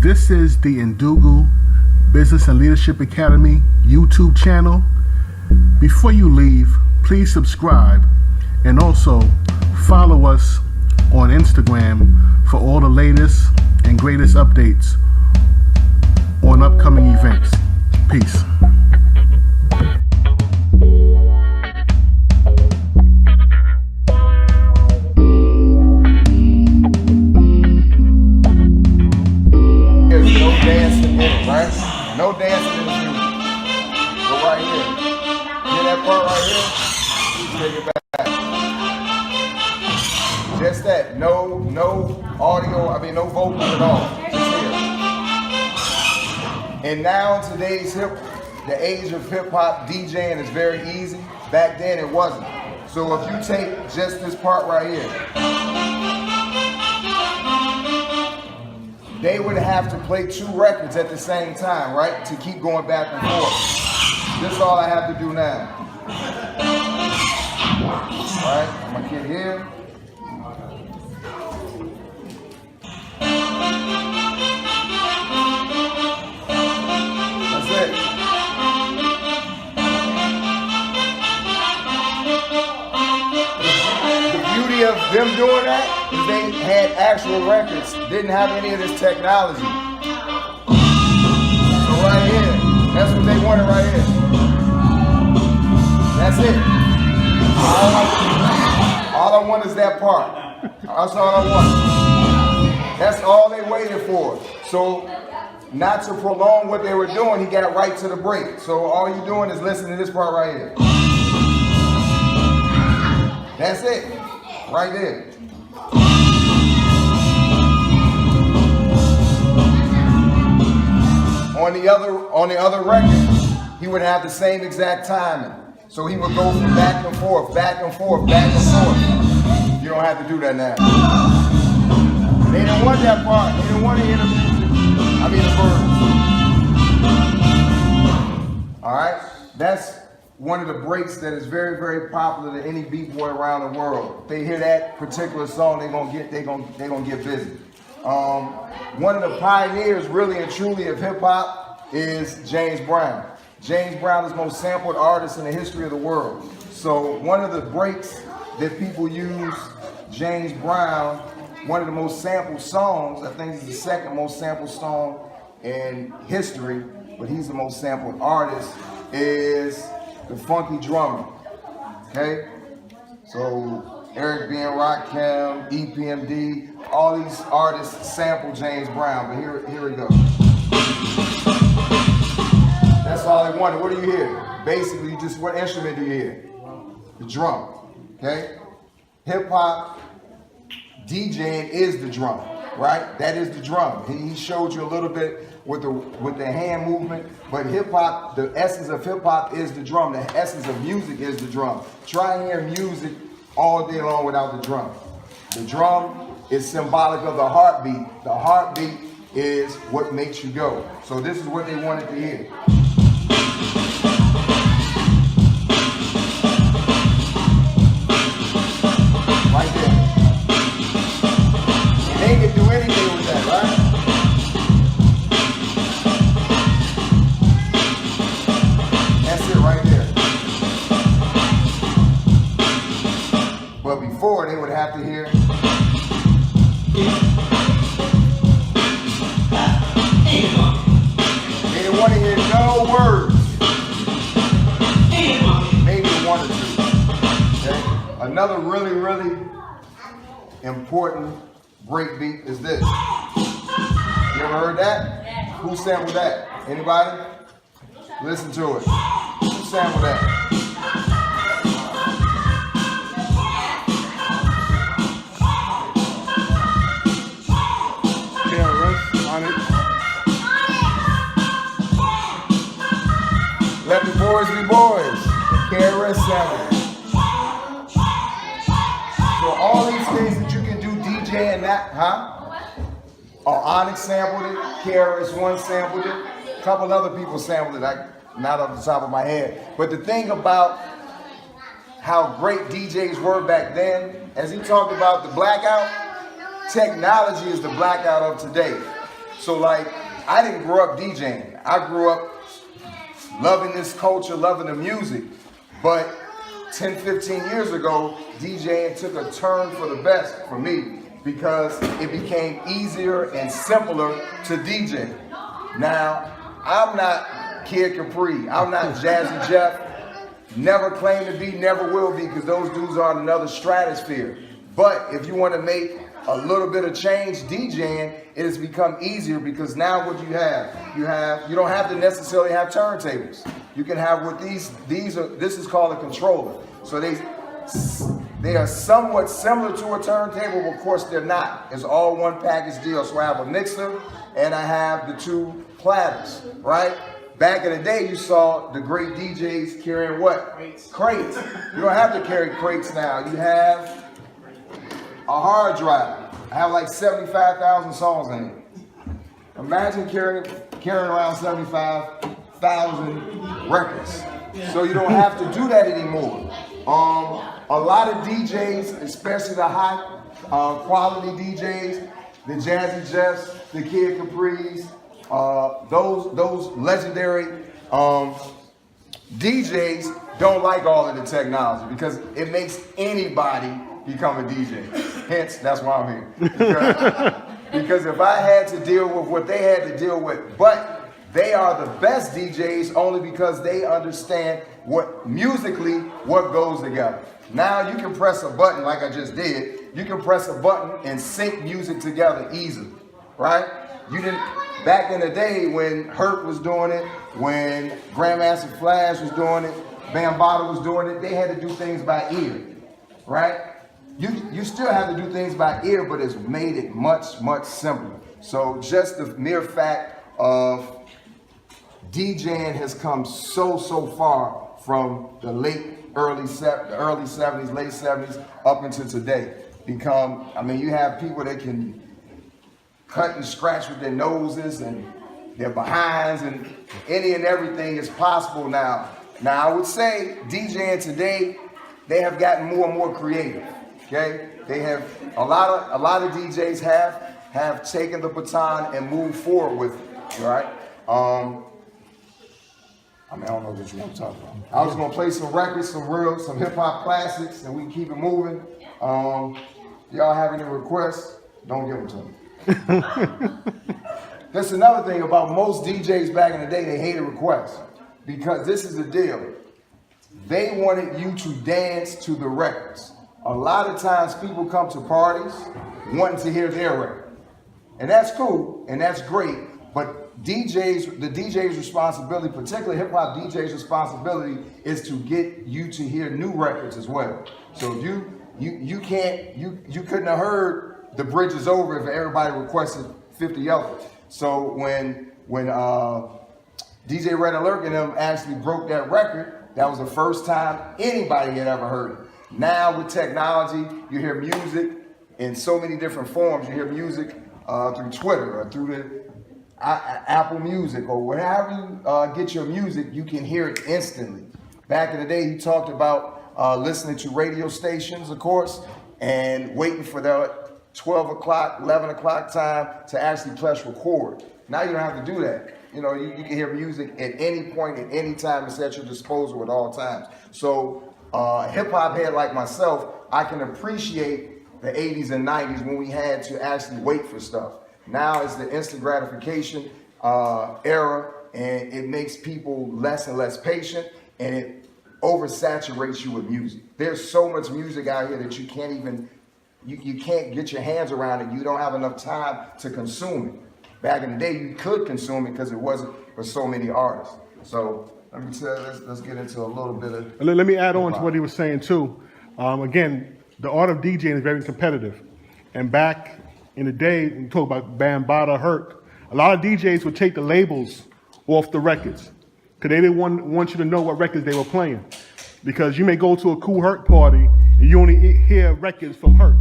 This is the Ndugu Business and Leadership Academy YouTube channel. Before you leave, please subscribe and also follow us on Instagram for all the latest and greatest updates on upcoming events. Peace. No dancing in the music. But right here. Hear that part right here? Take it back. Just that. No audio, no vocals at all. Just here. And now in today's the age of hip hop, DJing is very easy. Back then it wasn't. So if you take just this part right here, they would have to play 2 records at the same time, right? To keep going back and forth. This is all I have to do now. All right, I'm gonna get here. That's it. The beauty of them doing that is they had actual records, didn't have any of this technology. So right here, that's what they wanted right here. That's it. All I want is that part. That's all I want. That's all they waited for. So not to prolong what they were doing, he got right to the break. So all you're doing is listening to this part right here. That's it. Right there. On the other record, he would have the same exact timing. So he would go from back and forth, back and forth, back and forth. You don't have to do that now. They didn't want that part. They didn't want to hear the music. The birds. All right? That's one of the breaks that is very, very popular to any beat boy around the world. If they hear that particular song, they're gonna get busy. One of the pioneers, really and truly, of hip hop is James Brown. James Brown is the most sampled artist in the history of the world. So one of the breaks that people use, James Brown, one of the most sampled songs, I think it's the second most sampled song in history, but he's the most sampled artist, is The Funky Drummer. Okay? So Eric B. and Rakim, EPMD, all these artists sample James Brown, but here we go. That's all they wanted. What do you hear? Basically, just what instrument do you hear? The drum. Okay? Hip hop, DJing is the drum, right? That is the drum. He showed you a little bit with the hand movement, but hip hop, the essence of hip hop is the drum. The essence of music is the drum. Try and hear music all day long without the drum. The drum is symbolic of the heartbeat. The heartbeat is what makes you go. So this is what they wanted to hear. Right there. And they can do anything with that, right? That's it right there. But before, they would have to hear. They didn't want to hear no words. Maybe one or two. Okay? Another really, really important breakbeat is this. You ever heard that? Who sampled that? Anybody? Listen to it. Who sampled that? Let the boys be boys. KRS sample. So all these things that you can do DJ and that, Onyx sampled it, KRS-One sampled it, a couple other people sampled it, not off the top of my head. But the thing about how great DJs were back then, as he talked about the blackout, technology is the blackout of today. So like, I didn't grow up DJing. I grew up loving this culture, loving the music. But 10, 15 years ago, DJing took a turn for the best for me because it became easier and simpler to DJ. Now, I'm not Kid Capri. I'm not Jazzy Jeff. Never claim to be, never will be, because those dudes are in another stratosphere. But if you want to make a little bit of change DJing, it has become easier because now what you don't have to necessarily have turntables. You can have what this is called a controller. So they are somewhat similar to a turntable, but of course they're not. It's all one package deal. So I have a mixer and I have the two platters, right? Back in the day, you saw the great DJs carrying what? Crates. You don't have to carry crates now. You have a hard drive. I have like 75,000 songs in it. Imagine carrying around 75,000 records. So you don't have to do that anymore. A lot of DJs, especially the high quality DJs, the Jazzy Jeffs, the Kid Capris, those legendary DJs don't like all of the technology because it makes anybody become a DJ. Hence, that's why I'm here. Because if I had to deal with what they had to deal with, but they are the best DJs only because they understand musically what goes together. Now you can press a button like I just did. You can press a button and sync music together easily, right? You didn't. Back in the day when Hurt was doing it, when Grandmaster Flash was doing it, Bambaataa was doing it, they had to do things by ear, right? You still have to do things by ear, but it's made it much, much simpler. So just the mere fact of DJing has come so far from the early 70s, late 70s, up into today. You have people that can cut and scratch with their noses and their behinds, and any and everything is possible now. Now I would say DJing today, they have gotten more and more creative. Okay, they have a lot of DJs have taken the baton and moved forward with it. Right? I don't know what you want to talk about. I was gonna play some records, some hip hop classics, and we can keep it moving. Y'all have any requests? Don't give them to me. That's another thing about most DJs back in the day, they hated requests. Because this is the deal. They wanted you to dance to the records. A lot of times people come to parties wanting to hear their record. And that's cool, and that's great, but the DJ's responsibility, particularly hip hop DJ's responsibility, is to get you to hear new records as well. So you couldn't have heard The Bridge Is Over if everybody requested 50 others. So when DJ Red Alert and them actually broke that record, that was the first time anybody had ever heard it. Now with technology, you hear music in so many different forms. You hear music through Twitter or through the Apple Music or wherever you get your music, you can hear it instantly. Back in the day, he talked about listening to radio stations, of course, and waiting for the 12 o'clock, 11 o'clock time to actually press record. Now you don't have to do that. You know, you can hear music at any point, at any time. It's at your disposal at all times. So hip hop head like myself, I can appreciate the 80s and 90s when we had to actually wait for stuff. Now it's the instant gratification era, and it makes people less and less patient, and it oversaturates you with music. There's so much music out here that you can't even, you can't get your hands around it. You don't have enough time to consume it. Back in the day, you could consume it because it wasn't for so many artists. So let's get into a little bit of. Let me add on to what he was saying too. Again, the art of DJing is very competitive. And back in the day, when you talk about Bambaataa, Hurt, a lot of DJs would take the labels off the records because they didn't want you to know what records they were playing. Because you may go to a cool Hurt party and you only hear records from Hurt.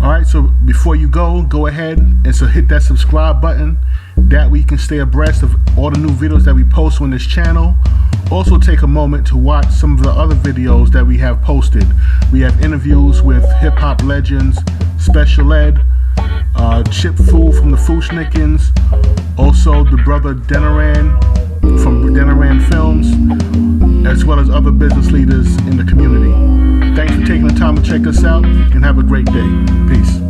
All right, so before you go ahead and hit that subscribe button. That way you can stay abreast of all the new videos that we post on this channel. Also take a moment to watch some of the other videos that we have posted. We have interviews with hip hop legends, Special Ed, Chip Fu from the Fushnikins, also the brother Denoran from Denoran Films, as well as other business leaders in the community. Thanks for taking the time to check us out, and have a great day. Peace.